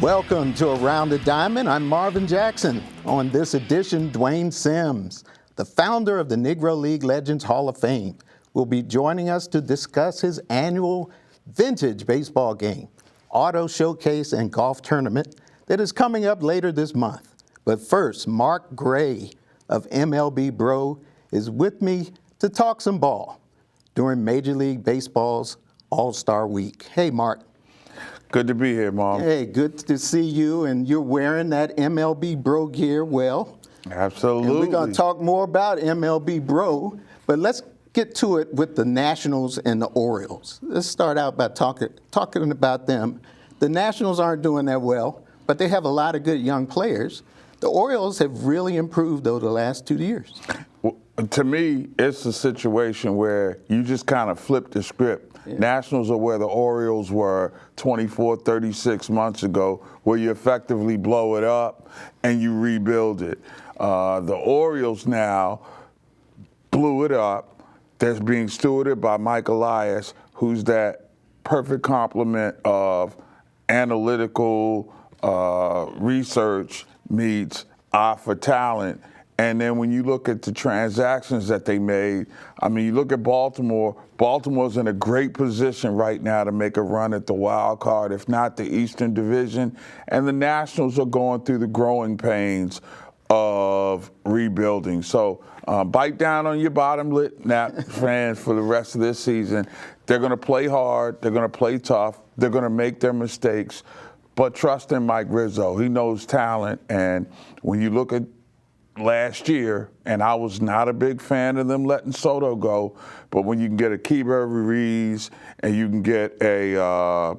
Welcome to Around the Diamond. I'm Marvin Jackson. On this edition, Dwayne Sims, the founder of the Negro League Legends Hall of Fame, will be joining us to discuss his annual vintage baseball game, auto showcase, and golf tournament that is coming up later this month. But first, Mark Gray of MLB Bro is with me to talk some ball during Major League Baseball's All-Star Week. Hey, Mark. Good to be here, Mom. Hey, good to see you, and you're wearing that MLB Bro gear well. Absolutely. And we're going to talk more about MLB Bro, but let's get to it with the Nationals and the Orioles. Let's start out by talking about them. The Nationals aren't doing that well, but they have a lot of good young players. The Orioles have really improved over the last 2 years. Well, to me, it's a situation where you just kind of flip the script. Yeah. Nationals are where the Orioles were 24, 36 months ago, where you effectively blow it up and you rebuild it. The Orioles now blew it up. They're being stewarded by Mike Elias, who's that perfect complement of analytical research meets eye for talent. And then when you look at the transactions that they made, I mean, you look at Baltimore. Baltimore's in a great position right now to make a run at the wild card, if not the Eastern Division. And the Nationals are going through the growing pains of rebuilding. So bite down on your bottom lip, Nat fans, for the rest of this season. They're going to play hard. They're going to play tough. They're going to make their mistakes. But trust in Mike Rizzo. He knows talent. And when you look at last year, and I was not a big fan of them letting Soto go, but when you can get a Keibert Ruiz and you can get a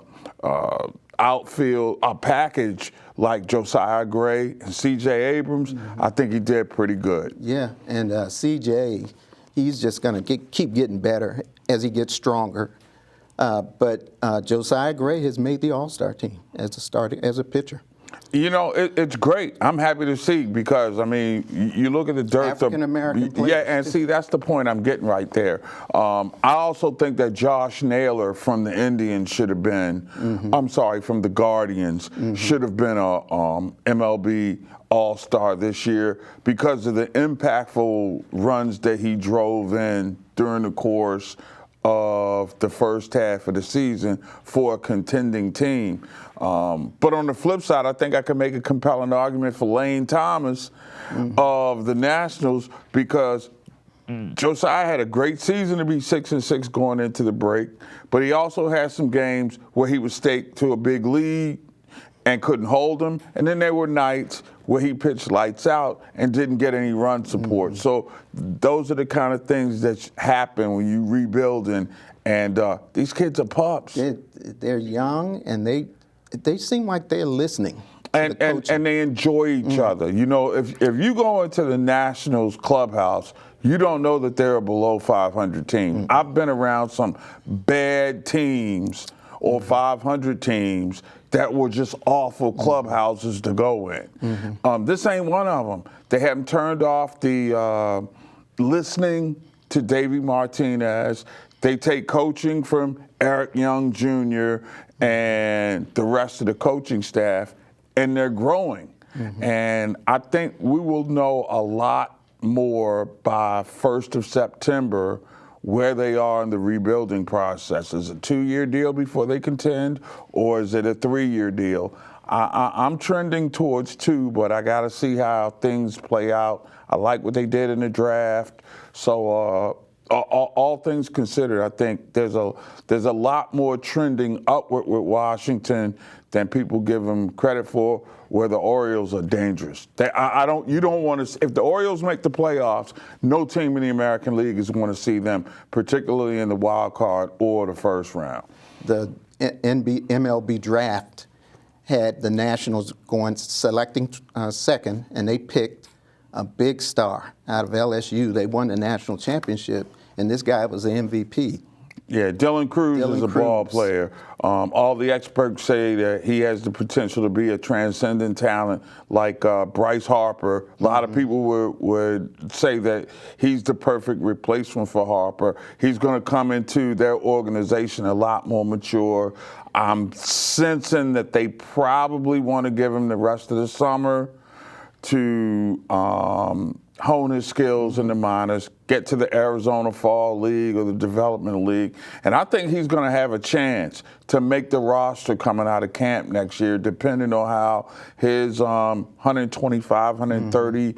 outfield, a package like Josiah Gray and C.J. Abrams, I think he did pretty good. Yeah, and C.J., he's just going to keep getting better as he gets stronger. But Josiah Gray has made the All-Star team as a pitcher. You know, it's great. I'm happy to see because, I mean, you look at the dearth of African-American players. Yeah, and see, that's the point I'm getting right there. I also think that Josh Naylor from the Indians should have been, from the Guardians, should have been a MLB All-Star this year because of the impactful runs that he drove in during the course of the first half of the season for a contending team. But on the flip side, I think I can make a compelling argument for Lane Thomas of the Nationals because Josiah had a great season to be 6-6 going into the break, but he also had some games where he was staked to a big lead and couldn't hold them. And then there were nights where he pitched lights out and didn't get any run support. So those are the kind of things that happen when you rebuild. And these kids are pups. They're young, and they seem like they're listening. And they enjoy each other. You know, if you go into the Nationals clubhouse, you don't know that they're a below 500 team. I've been around some bad teams or 500 teams that were just awful clubhouses to go in. This ain't one of them. They haven't turned off the listening to Davey Martinez. They take coaching from Eric Young Jr. and the rest of the coaching staff, and they're growing. And I think we will know a lot more by 1st of September where they are in the rebuilding process. Is it a 2-year deal before they contend, or is it a 3-year deal? I'm trending towards 2, but I got to see how things play out. I like what they did in the draft. So all things considered, I think there's a lot more trending upward with Washington than people give them credit for, where the Orioles are dangerous. You don't want to. If the Orioles make the playoffs, no team in the American League is going to see them, particularly in the wild card or the first round. The MLB draft had the Nationals selecting second, and they picked a big star out of LSU. They won the national championship, and this guy was the MVP. Yeah, Dylan Cruz is a ball Cruz. player. All the experts say that he has the potential to be a transcendent talent like Bryce Harper. A lot of people would say that he's the perfect replacement for Harper. He's going to come into their organization a lot more mature. I'm sensing that they probably want to give him the rest of the summer to hone his skills in the minors, get to the Arizona Fall League or the Development League. And I think he's going to have a chance to make the roster coming out of camp next year, depending on how his 125, 130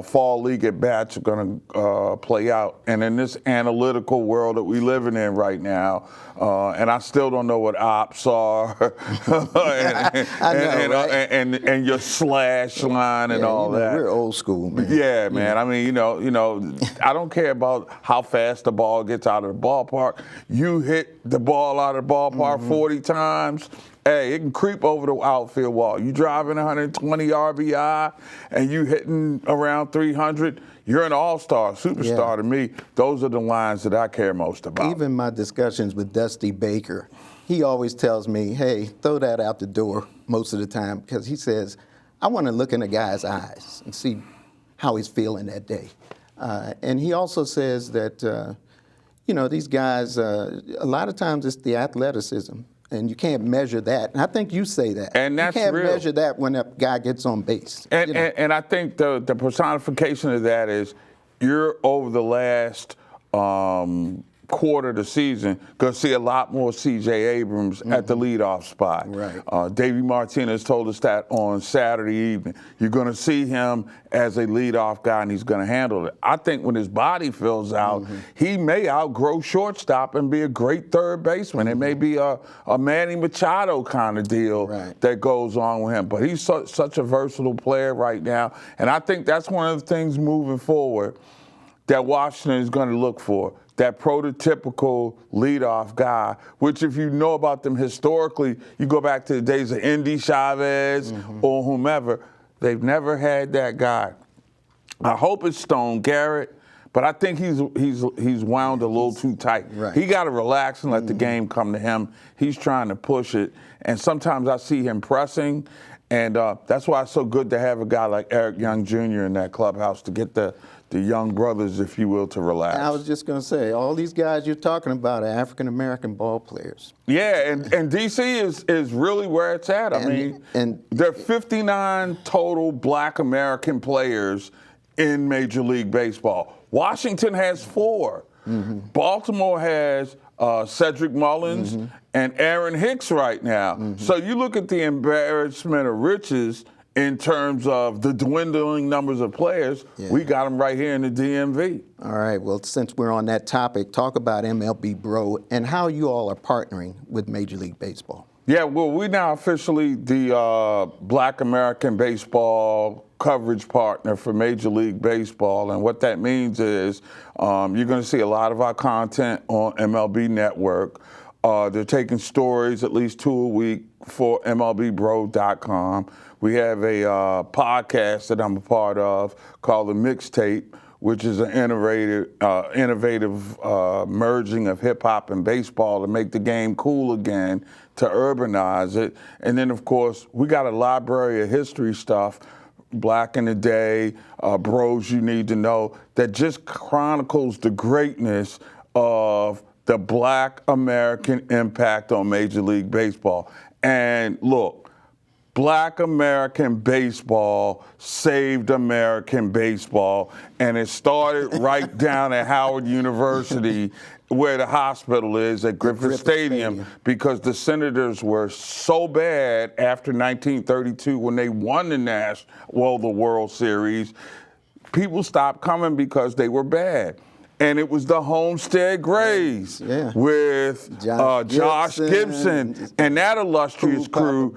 Fall League at-bats are going to play out. And in this analytical world that we're living in right now, and I still don't know what ops are, and your slash line and all that. We're old school, man. Yeah, man. I mean, I don't care about how fast the ball gets out of the ballpark. You hit the ball out of the ballpark 40 times, hey, it can creep over the outfield wall. You driving 120 RBI and you hitting around 300, you're an all-star, superstar to me. Those are the lines that I care most about. Even my discussions with Dusty Baker, he always tells me, hey, throw that out the door most of the time, because he says, I want to look in a guy's eyes and see how he's feeling that day. And he also says that, these guys, a lot of times it's the athleticism, and you can't measure that. And I think you say that. And that's you can't real. measure that when a guy gets on base. And I think the personification of that is you're over the last quarter of the season going to see a lot more C.J. Abrams at the leadoff spot. Right. Davey Martinez told us that on Saturday evening. You're going to see him as a leadoff guy, and he's going to handle it. I think when his body fills out, he may outgrow shortstop and be a great third baseman. It may be a Manny Machado kind of deal that goes on with him. But he's such a versatile player right now, and I think that's one of the things moving forward that Washington is going to look for. That prototypical leadoff guy, which if you know about them historically, you go back to the days of Indy Chavez or whomever, they've never had that guy. I hope it's Stone Garrett, but I think he's wound a little too tight. He got to relax and let the game come to him. He's trying to push it, and sometimes I see him pressing, and that's why it's so good to have a guy like Eric Young Jr. in that clubhouse to get the young brothers, if you will, to relax. I was just going to say, all these guys you're talking about are African-American ball players. Yeah, and D.C. is really where it's at. I mean, there are 59 total black American players in Major League Baseball. Washington has 4. Baltimore has Cedric Mullins and Aaron Hicks right now. So you look at the embarrassment of riches in terms of the dwindling numbers of players, we got them right here in the DMV. All right, well, since we're on that topic, talk about MLB Bro and how you all are partnering with Major League Baseball. Yeah, well, we're now officially the Black American Baseball coverage partner for Major League Baseball, and what that means is you're going to see a lot of our content on MLB Network. They're taking stories, at least 2 a week, for MLBBro.com. We have a podcast that I'm a part of called The Mixtape, which is an innovative merging of hip-hop and baseball to make the game cool again, to urbanize it. And then, of course, we got a library of history stuff, Black in the Day, Bros You Need to Know, that just chronicles the greatness of the Black American impact on Major League Baseball. And look, Black American baseball saved American baseball, and it started right down at Howard University, where the hospital is at Griffith Stadium, because the Senators were so bad after 1932 when they won the World Series. People stopped coming because they were bad. And it was the Homestead Grays with Josh Gibson and that illustrious crew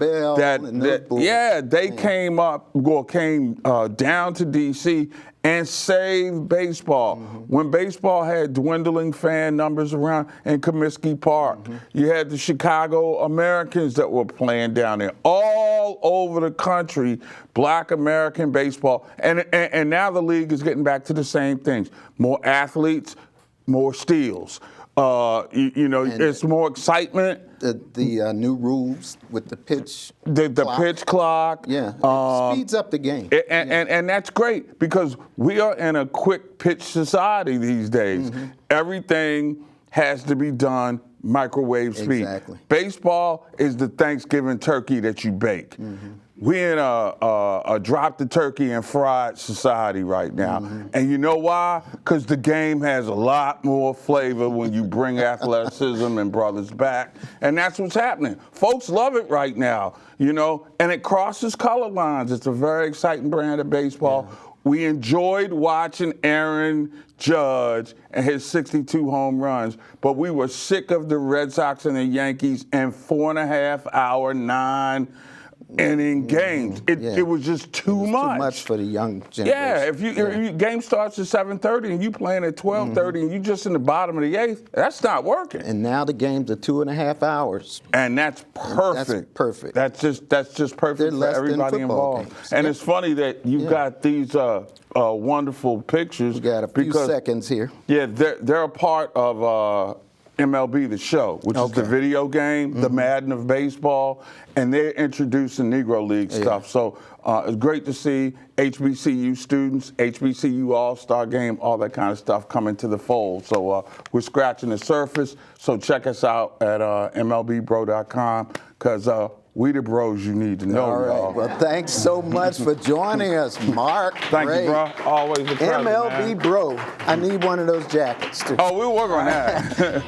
came down to D.C. and saved baseball. When baseball had dwindling fan numbers around in Comiskey Park, you had the Chicago Americans that were playing down there. All over the country, Black American baseball. And now the league is getting back to the same things. More athletes, more steals. It's more excitement. The new rules with the pitch The clock. pitch clock. Yeah, it speeds up the game. And that's great because we are in a quick pitch society these days. Mm-hmm. Everything has to be done microwave speed. Exactly. Baseball is the Thanksgiving turkey that you bake. Mm-hmm. We're in a drop the turkey and fried society right now. Mm-hmm. And you know why? Because the game has a lot more flavor when you bring athleticism and brothers back. And that's what's happening. Folks love it right now, and it crosses color lines. It's a very exciting brand of baseball. Yeah. We enjoyed watching Aaron Judge and his 62 home runs, but we were sick of the Red Sox and the Yankees and 4.5-hour, 9-inning games. It was just too much. Too much for the young generation. Yeah, if your game starts at 7:30 and you playing at 12:30 and you just in the bottom of the eighth, that's not working. And now the games are 2.5 hours. And that's perfect. That's perfect. That's just perfect They're for less than everybody football involved. games. And it's funny that you've got these wonderful pictures. We got a few seconds here. Yeah, they're a part of MLB The Show, which is the video game, the Madden of baseball, and they're introducing Negro League stuff. So it's great to see HBCU students, HBCU All-Star Game, all that kind of stuff coming to the fold. So we're scratching the surface. So check us out at MLBBro.com because we the bros you need to know, All right. y'all. Well, thanks so much for joining us, Mark. Thank you, bro. Always a pleasure, MLB man. Bro. I need one of those jackets, too. Oh, we'll work on that.